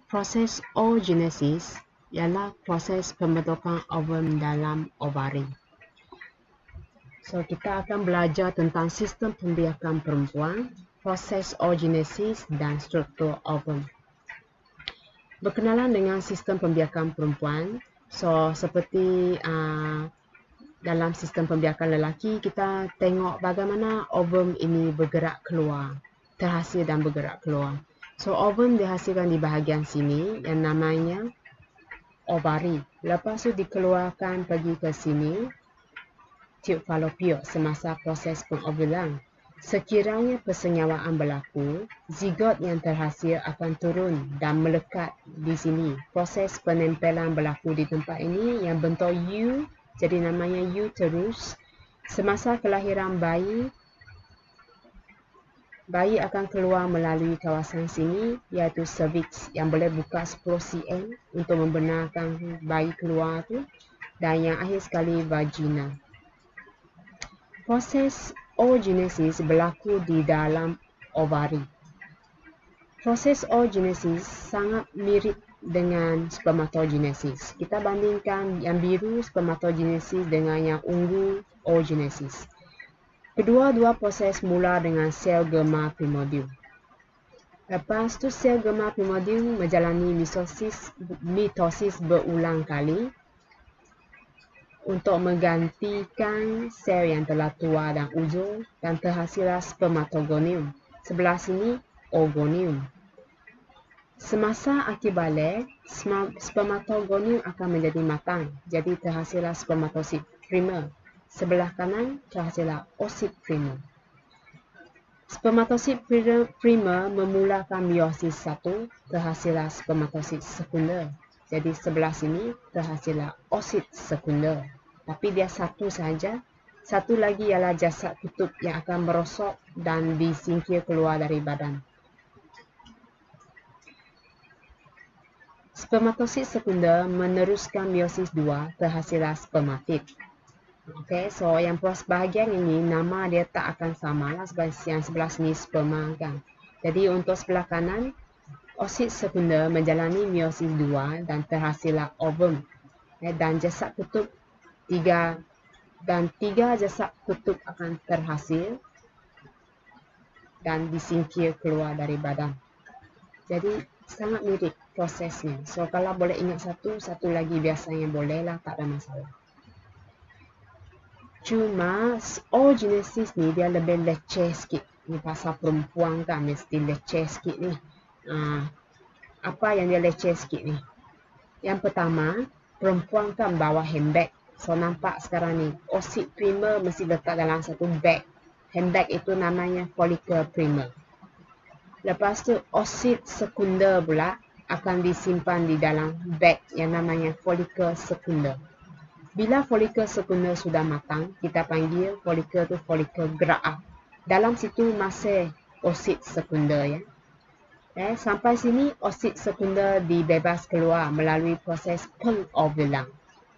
Proses oogenesis ialah proses pembentukan ovum dalam ovari. So, kita akan belajar tentang sistem pembiakan perempuan, proses oogenesis dan struktur ovum. Berkenalan dengan sistem pembiakan perempuan. So, seperti dalam sistem pembiakan lelaki, kita tengok bagaimana ovum ini bergerak keluar, terhasil dan bergerak keluar. So, ovum dihasilkan di bahagian sini yang namanya ovari. Lepas tu dikeluarkan pergi ke sini, tube fallopian semasa proses pengovulan. Sekiranya persenyawaan berlaku, zigot yang terhasil akan turun dan melekat di sini. Proses penempelan berlaku di tempat ini yang bentuk U, jadi namanya uterus. Semasa kelahiran bayi akan keluar melalui kawasan sini, iaitu cervix yang boleh buka 10 cm untuk membenarkan bayi keluar tu, dan yang akhir sekali vagina. Proses oogenesis berlaku di dalam ovari. Proses oogenesis sangat mirip dengan spermatogenesis. Kita bandingkan yang biru spermatogenesis dengan yang ungu oogenesis. Kedua-dua proses mula dengan sel germa primordium. Lepas tu sel germa primordium menjalani mitosis berulang kali untuk menggantikan sel yang telah tua dan uzur dan terhasillah spermatogonium. Sebelah sini ogonium. Semasa akibat spermatogonium akan menjadi matang, jadi terhasillah spermatosit primer. Sebelah kanan terhasillah oosit primer. Spermatosit primer memulakan meiosis 1, terhasillah spermatosit sekunder. Jadi sebelah sini terhasillah oosit sekunder. Tapi dia satu saja. Satu lagi ialah jasad kutub yang akan merosot dan disingkir keluar dari badan. Spermatosit sekunder meneruskan meiosis 2, terhasillah spermatid. Okey, so yang bahagian ini nama dia tak akan sama lah sebab yang sebelah sini sperma kan. Jadi untuk sebelah kanan, oosit sekunder menjalani meiosis 2 dan terhasillah ovum. Dan jasad kutub 3 jasad kutub akan terhasil dan disingkir keluar dari badan. Jadi sangat mirip prosesnya. So kalau boleh ingat satu lagi biasanya boleh lah, tak ada masalah. Cuma oogenesis ni dia lebih leceh sikit. Ni pasal perempuan kan mesti leceh sikit ni. Apa yang dia leceh sikit ni? Yang pertama, perempuan kan bawa handbag. So nampak sekarang ni, oosit primer mesti letak dalam satu bag. Handbag itu namanya follicle primer. Lepas tu oosit sekunder pula akan disimpan di dalam bag yang namanya follicle sekunder. Bila follicle sekunder sudah matang, kita panggil follicle tu follicle gerak. Dalam situ masih oosit sekunder ya. Sampai sini oosit sekunder dibebas keluar melalui proses pengovulan.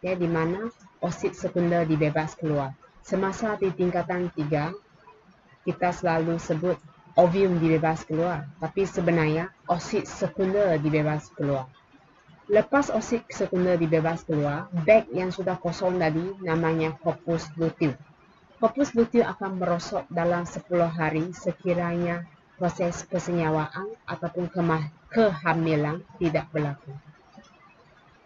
Di mana oosit sekunder dibebas keluar. Semasa di tingkatan 3, kita selalu sebut ovum dibebas keluar. Tapi sebenarnya oosit sekunder dibebas keluar. Lepas oosit sekunder dibebas keluar, bag yang sudah kosong tadi namanya corpus luteum. Corpus luteum akan merosot dalam 10 hari sekiranya proses persenyawaan ataupun kehamilan tidak berlaku.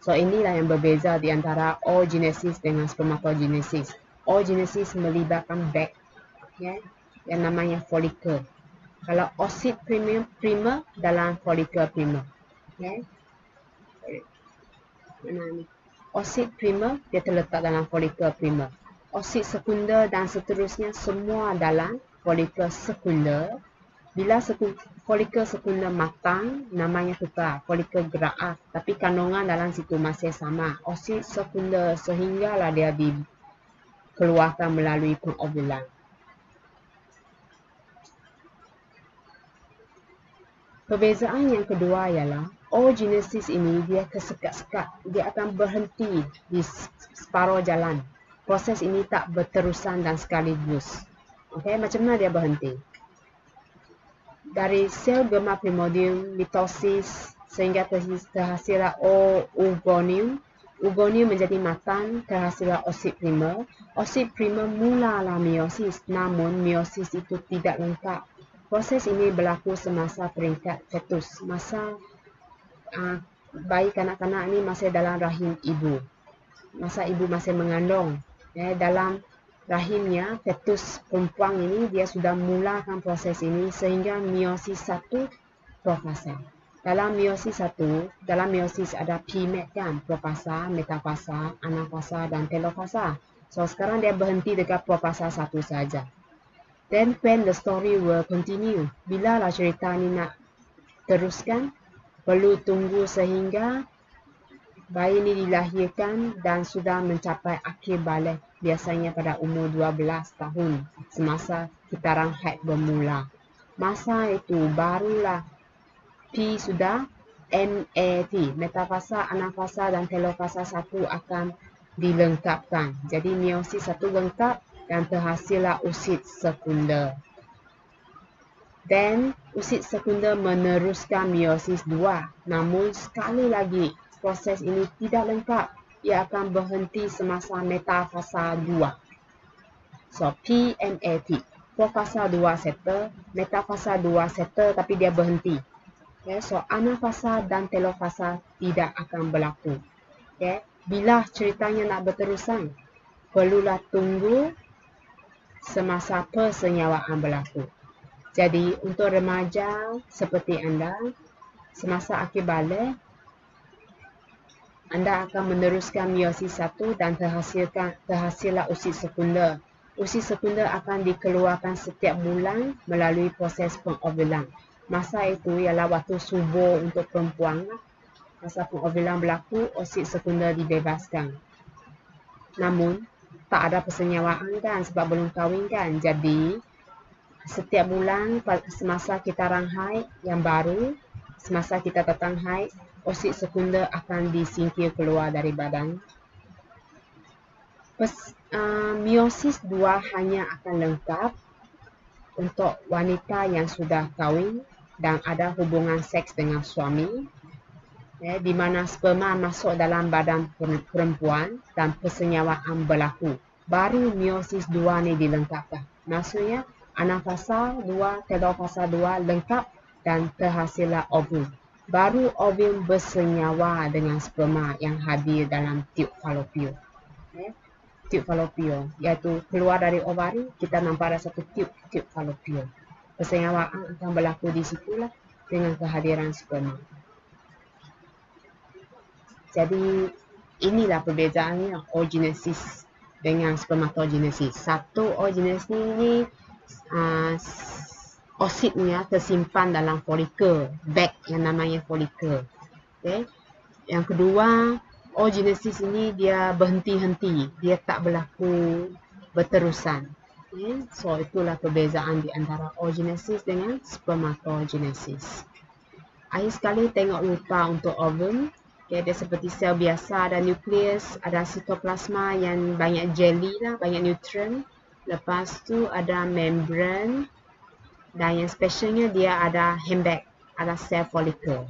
So inilah yang berbeza di antara oogenesis dengan spermatogenesis. Oogenesis melibatkan bag yang namanya follicle. Kalau oosit primer dalam follicle primer. Oosit primer dia terletak dalam follicle primer. Oosit sekunder dan seterusnya semua dalam follicle sekunder. Bila follicle sekunder matang, namanya tukar follicle gerak, tapi kandungan dalam situ masih sama, oosit sekunder, sehinggalah dia dikeluarkan melalui pengovulan. Perbezaan yang kedua ialah oogenesis ini dia kesekat-sekat. Dia akan berhenti di separuh jalan. Proses ini tak berterusan dan sekaligus. Okey, macam mana dia berhenti? Dari sel germa primordium, mitosis sehingga terhasillah oogonium. Oogonium menjadi matang, terhasillah oksid primer. Oksid primer mulalah meiosis, namun meiosis itu tidak lengkap. Proses ini berlaku semasa peringkat fetus, masa bayi kanak-kanak ini masih dalam rahim ibu, masa ibu masih mengandung. Dalam rahimnya, fetus perempuan ini dia sudah mulakan proses ini sehingga meiosis 1 profasa. Dalam meiosis ada PMET kan, profasa, metafasa, anafasa dan telofasa. So sekarang dia berhenti dekat profasa 1 saja. Then when the story will continue, bila lah cerita ni nak teruskan, perlu tunggu sehingga bayi ini dilahirkan dan sudah mencapai akhir balik, biasanya pada umur 12 tahun, semasa kitaran haid bermula. Masa itu barulah P sudah MAT, metafasa, anafasa dan telofasa 1 akan dilengkapkan. Jadi meiosis 1 lengkap dan terhasillah oksid sekunder. Dan oksid sekunder meneruskan meiosis 2. Namun sekali lagi proses ini tidak lengkap. Ia akan berhenti semasa metafasa 2. So PMAT, profasa 2 settle, metafasa 2 settle tapi dia berhenti. So anafasa dan telofasa tidak akan berlaku. Bila ceritanya nak berterusan, perlulah tunggu semasa persenyawaan berlaku. Jadi untuk remaja seperti anda, semasa akhir balik, anda akan meneruskan meiosis 1 dan terhasillah oksid sekunder. Oksid sekunder akan dikeluarkan setiap bulan melalui proses pengovulan. Masa itu ialah waktu subur untuk perempuan. Masa pengovulan berlaku, oksid sekunder dibebaskan. Namun, tak ada persenyawaan kan sebab belum kahwin kan. Jadi, setiap bulan semasa kita haid yang baru, semasa kita datang haid, oksid sekunder akan disingkir keluar dari badan. Meiosis 2 hanya akan lengkap untuk wanita yang sudah kahwin dan ada hubungan seks dengan suami, di mana sperma masuk dalam badan perempuan dan persenyawaan berlaku. Baru meiosis 2 ni dilengkapkan. Maksudnya anafasa 2, telofasa 2 lengkap dan terhasillah ovum. Baru ovum bersenyawa dengan sperma yang hadir dalam tube falopio. Tube falopio iaitu keluar dari ovari, kita nampak ada satu tube falopio. Persenyawaan akan berlaku di situlah dengan kehadiran sperma. Jadi inilah perbezaannya oogenesis dengan spermatogenesis. Satu oogenesis ni oksidnya tersimpan dalam folikel, bag yang namanya folikel. Yang kedua, oogenesis ini dia berhenti-henti, dia tak berlaku berterusan. So itulah perbezaan di antara oogenesis dengan spermatogenesis. Akhir sekali tengok rupa untuk ovum. Dia seperti sel biasa, ada nukleus, ada sitoplasma yang banyak jelly lah, banyak neutron. Lepas tu ada membran dan yang specialnya dia ada handbag, ada sel folikel.